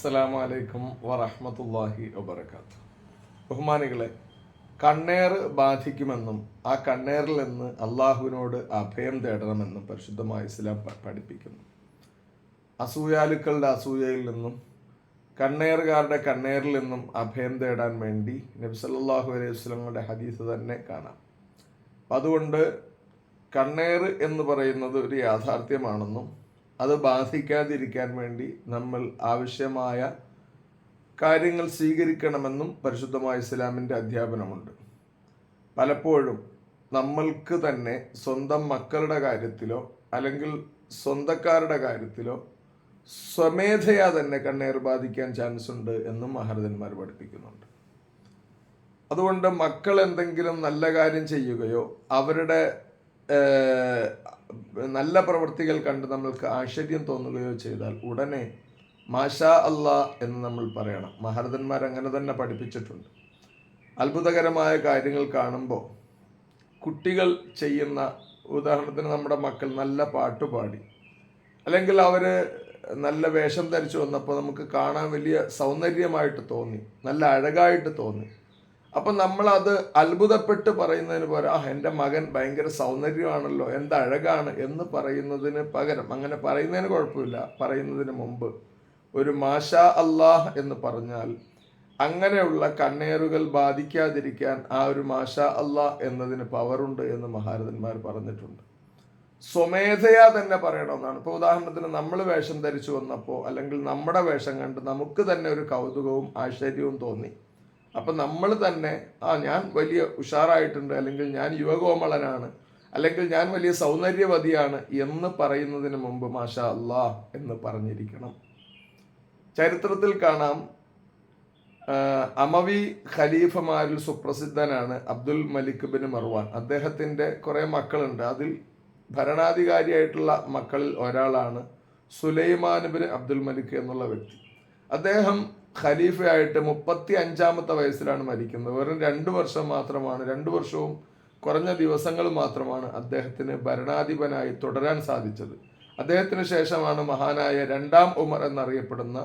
അസ്സലാമു അലൈക്കും വറഹ്മത്തുള്ളാഹി വബറകാതുഹു. ബഹുമാനികളെ, കണ്ണേറ് ബാധിക്കുമെന്നും ആ കണ്ണേറിൽ നിന്ന് അള്ളാഹുവിനോട് അഭയം തേടണമെന്നും പരിശുദ്ധമായ ഇസ്ലാം പഠിപ്പിക്കുന്നു. അസൂയാലുക്കളുടെ അസൂയയിൽ നിന്നും കണ്ണേറുകാരുടെ കണ്ണേറിൽ നിന്നും അഭയം തേടാൻ വേണ്ടി നബി സല്ലല്ലാഹു അലൈഹി വസല്ലമയുടെ ഹദീസ് തന്നെ കാണാം. അതുകൊണ്ട് കണ്ണേറ് എന്ന് പറയുന്നത് ഒരു യാഥാർത്ഥ്യമാണെന്നും അത് ബാധിക്കാതിരിക്കാൻ വേണ്ടി നമ്മൾ ആവശ്യമായ കാര്യങ്ങൾ സ്വീകരിക്കണമെന്നും പരിശുദ്ധമായ ഇസ്ലാമിൻ്റെ അധ്യാപനമുണ്ട്. പലപ്പോഴും നമ്മൾക്ക് തന്നെ സ്വന്തം മക്കളുടെ കാര്യത്തിലോ അല്ലെങ്കിൽ സ്വന്തക്കാരുടെ കാര്യത്തിലോ സ്വമേധയാ തന്നെ കണ്ണേറ് ബാധിക്കാൻ ചാൻസ് ഉണ്ട് എന്നും മഹർദന്മാർ പഠിപ്പിക്കുന്നുണ്ട്. അതുകൊണ്ട് മക്കൾ എന്തെങ്കിലും നല്ല കാര്യം ചെയ്യുകയോ അവരുടെ നല്ല പ്രവൃത്തികൾ കണ്ട് നമ്മൾക്ക് ആശ്ചര്യം തോന്നുകയോ ചെയ്താൽ ഉടനെ മാഷാ അല്ലാ എന്ന് നമ്മൾ പറയണം. മഹർദന്മാർ അങ്ങനെ തന്നെ പഠിപ്പിച്ചിട്ടുണ്ട്. അത്ഭുതകരമായ കാര്യങ്ങൾ കാണുമ്പോൾ കുട്ടികൾ ചെയ്യുന്ന, ഉദാഹരണത്തിന് നമ്മുടെ മക്കൾ നല്ല പാട്ടുപാടി അല്ലെങ്കിൽ അവർ നല്ല വേഷം ധരിച്ചു വന്നപ്പോൾ നമുക്ക് കാണാൻ വലിയ സൗന്ദര്യമായിട്ട് തോന്നി, നല്ല അഴകായിട്ട് തോന്നി. അപ്പം നമ്മളത് അത്ഭുതപ്പെട്ട് പറയുന്നതിന് പകരം എൻ്റെ മകൻ ഭയങ്കര സൗന്ദര്യമാണല്ലോ, എന്ത് അഴകാണ് എന്ന് പറയുന്നതിന് പകരം, അങ്ങനെ പറയുന്നതിന് കുഴപ്പമില്ല, പറയുന്നതിന് മുമ്പ് ഒരു മാഷാ അല്ലാഹ് എന്ന് പറഞ്ഞാൽ അങ്ങനെയുള്ള കണ്ണേറുകൾ ബാധിക്കാതിരിക്കാൻ ആ ഒരു മാഷാ അല്ലാഹ് എന്നതിന് പവറുണ്ട് എന്ന് മഹാരഥന്മാർ പറഞ്ഞിട്ടുണ്ട്. സ്വമേധയാ തന്നെ പറയണമെന്നാണ്. ഇപ്പോൾ ഉദാഹരണത്തിന് നമ്മൾ വേഷം ധരിച്ചു വന്നപ്പോൾ അല്ലെങ്കിൽ നമ്മുടെ വേഷം കണ്ട് നമുക്ക് തന്നെ ഒരു കൗതുകവും ആശ്ചര്യവും തോന്നി. അപ്പം നമ്മൾ തന്നെ ഞാൻ വലിയ ഉഷാറായിട്ടുണ്ട്, അല്ലെങ്കിൽ ഞാൻ യുവകോമളനാണ്, അല്ലെങ്കിൽ ഞാൻ വലിയ സൗന്ദര്യവതിയാണ് എന്ന് പറയുന്നതിന് മുമ്പ് മാഷാ അല്ലാഹ് എന്ന് പറഞ്ഞിരിക്കണം. ചരിത്രത്തിൽ കാണാം, അമവി ഖലീഫമാരിൽ സുപ്രസിദ്ധനാണ് അബ്ദുൽ മലിക് ബിൻ മർവാൻ. അദ്ദേഹത്തിൻ്റെ കുറേ മക്കളുണ്ട്. അതിൽ ഭരണാധികാരിയായിട്ടുള്ള മക്കളിൽ ഒരാളാണ് സുലൈമാൻ ബിൻ അബ്ദുൽ മലിക് എന്നുള്ള വ്യക്തി. അദ്ദേഹം ഖലീഫയായിട്ട് 35-ാമത്തെ വയസ്സിലാണ് മരിക്കുന്നത്. വെറും 2 വർഷം മാത്രമാണ്, 2 വർഷവും കുറഞ്ഞ ദിവസങ്ങൾ മാത്രമാണ് അദ്ദേഹത്തിന് ഭരണാധിപനായി തുടരാൻ സാധിച്ചത്. അദ്ദേഹത്തിന് ശേഷമാണ് മഹാനായ 2-ാം ഉമർ എന്നറിയപ്പെടുന്ന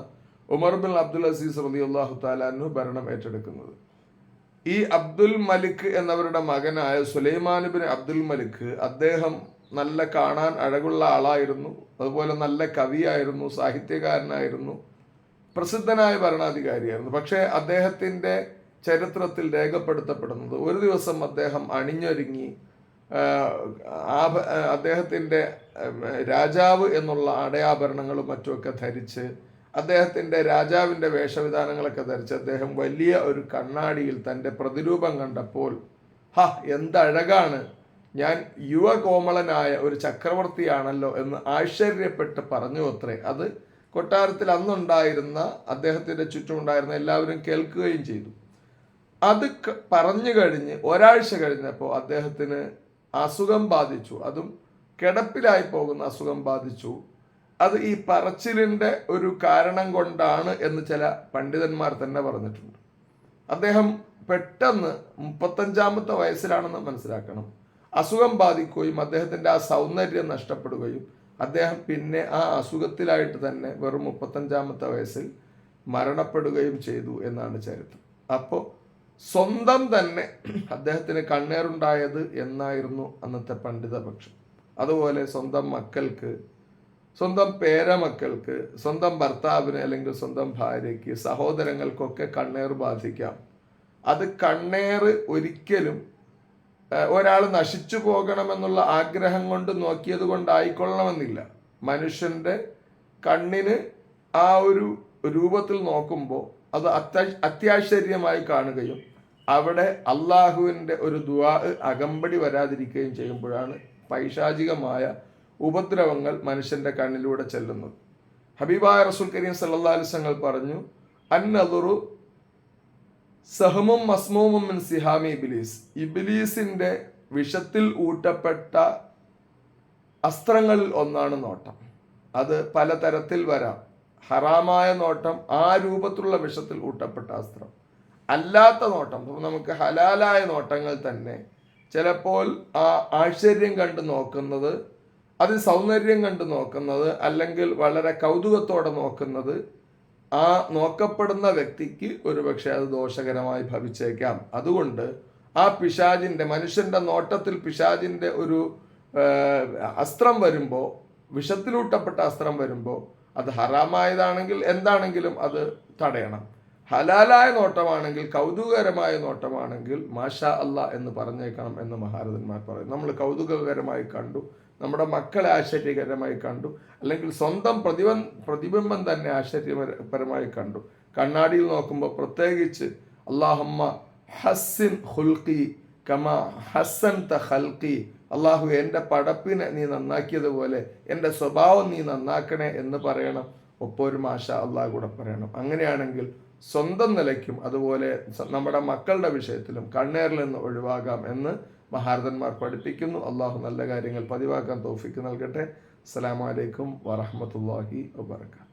ഉമർ ബിൻ അബ്ദുൽ അസീസ് റളിയല്ലാഹു തആല അൻഹു ഭരണം ഏറ്റെടുക്കുന്നത്. ഈ അബ്ദുൽ മലിക് എന്നവരുടെ മകനായ സുലൈമാൻ ബിൻ അബ്ദുൽ മലിക്, അദ്ദേഹം നല്ല കാണാൻ അഴകുള്ള ആളായിരുന്നു, അതുപോലെ നല്ല കവിയായിരുന്നു, സാഹിത്യകാരനായിരുന്നു, പ്രസിദ്ധനായ ഭരണാധികാരിയായിരുന്നു. പക്ഷേ അദ്ദേഹത്തിൻ്റെ ചരിത്രത്തിൽ രേഖപ്പെടുത്തപ്പെടുന്നത് ഒരു ദിവസം അദ്ദേഹം അണിഞ്ഞൊരുങ്ങി അദ്ദേഹത്തിൻ്റെ രാജാവ് എന്നുള്ള അടയാഭരണങ്ങളും മറ്റുമൊക്കെ ധരിച്ച്, അദ്ദേഹത്തിൻ്റെ രാജാവിൻ്റെ വേഷവിധാനങ്ങളൊക്കെ ധരിച്ച് അദ്ദേഹം വലിയ ഒരു കണ്ണാടിയിൽ തൻ്റെ പ്രതിരൂപം കണ്ടപ്പോൾ എന്തഴകാണ്, ഞാൻ യുവകോമളനായ ഒരു ചക്രവർത്തിയാണല്ലോ എന്ന് ആശ്ചര്യപ്പെട്ട് പറഞ്ഞു അത്രേ. അത് കൊട്ടാരത്തിൽ അന്നുണ്ടായിരുന്ന അദ്ദേഹത്തിൻ്റെ ചുറ്റുമുണ്ടായിരുന്ന എല്ലാവരും കേൾക്കുകയും ചെയ്തു. അത് പറഞ്ഞു കഴിഞ്ഞ് ഒരാഴ്ച കഴിഞ്ഞപ്പോൾ അദ്ദേഹത്തിന് അസുഖം ബാധിച്ചു. അതും കിടപ്പിലായി പോകുന്ന അസുഖം ബാധിച്ചു. അത് ഈ പറച്ചിലിൻ്റെ ഒരു കാരണം കൊണ്ടാണ് എന്ന് ചില പണ്ഡിതന്മാർ തന്നെ പറഞ്ഞിട്ടുണ്ട്. അദ്ദേഹം പെട്ടെന്ന് 35-ാമത്തെ വയസ്സിലാണെന്ന് മനസ്സിലാക്കണം, അസുഖം ബാധിക്കുകയും അദ്ദേഹത്തിൻ്റെ ആ സൗന്ദര്യം നഷ്ടപ്പെടുകയും അദ്ദേഹം പിന്നെ ആ അസുഖത്തിലായിട്ട് തന്നെ വെറും 35-ാമത്തെ വയസ്സിൽ മരണപ്പെടുകയും ചെയ്തു എന്നാണ് ചരിത്രം. അപ്പോൾ സ്വന്തം തന്നെ അദ്ദേഹത്തിന് കണ്ണേറുണ്ടായത് എന്നായിരുന്നു അന്നത്തെ പണ്ഡിതപക്ഷം. അതുപോലെ സ്വന്തം മക്കൾക്ക്, സ്വന്തം പേരമക്കൾക്ക്, സ്വന്തം ഭർത്താവിന് അല്ലെങ്കിൽ സ്വന്തം ഭാര്യയ്ക്ക്, സഹോദരങ്ങൾക്കൊക്കെ കണ്ണേറ് ബാധിക്കാം. അത് കണ്ണേറ് ഒരിക്കലും ഒരാൾ നശിച്ചു പോകണമെന്നുള്ള ആഗ്രഹം കൊണ്ട് നോക്കിയത് കൊണ്ടായിക്കൊള്ളണമെന്നില്ല. മനുഷ്യൻ്റെ കണ്ണിന് ആ ഒരു രൂപത്തിൽ നോക്കുമ്പോൾ അത് അത്യാശ്ചര്യമായി കാണുകയും അവിടെ അള്ളാഹുവിൻ്റെ ഒരു ദുആ അകമ്പടി വരാതിരിക്കുകയും ചെയ്യുമ്പോഴാണ് പൈശാചികമായ ഉപദ്രവങ്ങൾ മനുഷ്യൻ്റെ കണ്ണിലൂടെ ചെല്ലുന്നത്. ഹബീബായ റസൂൽ കരീം സല്ലല്ലാഹു അലൈഹി വസല്ലം പറഞ്ഞു, അന്നദുറു സഹമും മസ്മൂമും മിൻ സിഹാമി ഇബ്ലീസ്. ഇബ്ലീസിൻ്റെ വിഷത്തിൽ ഊട്ടപ്പെട്ട അസ്ത്രങ്ങളിൽ ഒന്നാണ് നോട്ടം. അത് പലതരത്തിൽ വരാം. ഹറാമായ നോട്ടം, ആ രൂപത്തിലുള്ള വിഷത്തിൽ ഊട്ടപ്പെട്ട അസ്ത്രം. അല്ലാത്ത നോട്ടം, നമുക്ക് ഹലാലായ നോട്ടങ്ങൾ തന്നെ ചിലപ്പോൾ ആ ആശ്ചര്യം കണ്ട് നോക്കുന്നത്, അത് സൗന്ദര്യം കണ്ട് നോക്കുന്നത്, അല്ലെങ്കിൽ വളരെ കൗതുകത്തോടെ നോക്കുന്നത് ആ നോക്കപ്പെടുന്ന വ്യക്തിക്ക് ഒരുപക്ഷെ അത് ദോഷകരമായി ഭവിച്ചേക്കാം. അതുകൊണ്ട് ആ പിശാചിൻ്റെ, മനുഷ്യൻ്റെ നോട്ടത്തിൽ പിശാചിൻ്റെ ഒരു അസ്ത്രം വരുമ്പോൾ, വിഷത്തിലൂട്ടപ്പെട്ട അസ്ത്രം വരുമ്പോൾ, അത് ഹറാമായതാണെങ്കിൽ എന്താണെങ്കിലും അത് തടയണം. ഹലാലായ നോട്ടമാണെങ്കിൽ, കൗതുകകരമായ നോട്ടമാണെങ്കിൽ മാഷാ അല്ലാ എന്ന് പറഞ്ഞേക്കണം എന്ന് മഹാരഥന്മാർ പറയും. നമ്മൾ കൗതുകകരമായി കണ്ടു, നമ്മുടെ മക്കളെ ആശ്ചര്യകരമായി കണ്ടു, അല്ലെങ്കിൽ സ്വന്തം പ്രതിബിംബം തന്നെ ആശ്ചര്യപരമായി കണ്ടു. കണ്ണാടിയിൽ നോക്കുമ്പോൾ പ്രത്യേകിച്ച് അല്ലാഹുമ്മ ഹസ്സിൻ ഖുൽഖി കമാ ഹസ്സൻത ഖൽഖി, അള്ളാഹു എൻ്റെ പടപ്പിനെ നീ നന്നാക്കിയതുപോലെ എൻ്റെ സ്വഭാവം നീ നന്നാക്കണേ എന്ന് പറയണം. ഒപ്പം ഒരു മാഷാ അല്ലാഹ് കൂടെ പറയണം. അങ്ങനെയാണെങ്കിൽ സ്വന്തം നിലയ്ക്കും അതുപോലെ നമ്മുടെ മക്കളുടെ വിഷയത്തിലും കണ്ണേറിൽ നിന്ന് ഒഴിവാകാം എന്ന് മഹാരഥന്മാർ പഠിപ്പിക്കുന്നു. അള്ളാഹു നല്ല കാര്യങ്ങൾ പതിവാക്കാൻ തൗഫീക്ക് നൽകട്ടെ. അസ്സലാമു അലൈക്കും വറഹ്മത്തുള്ളാഹി വബറകാതുഹു.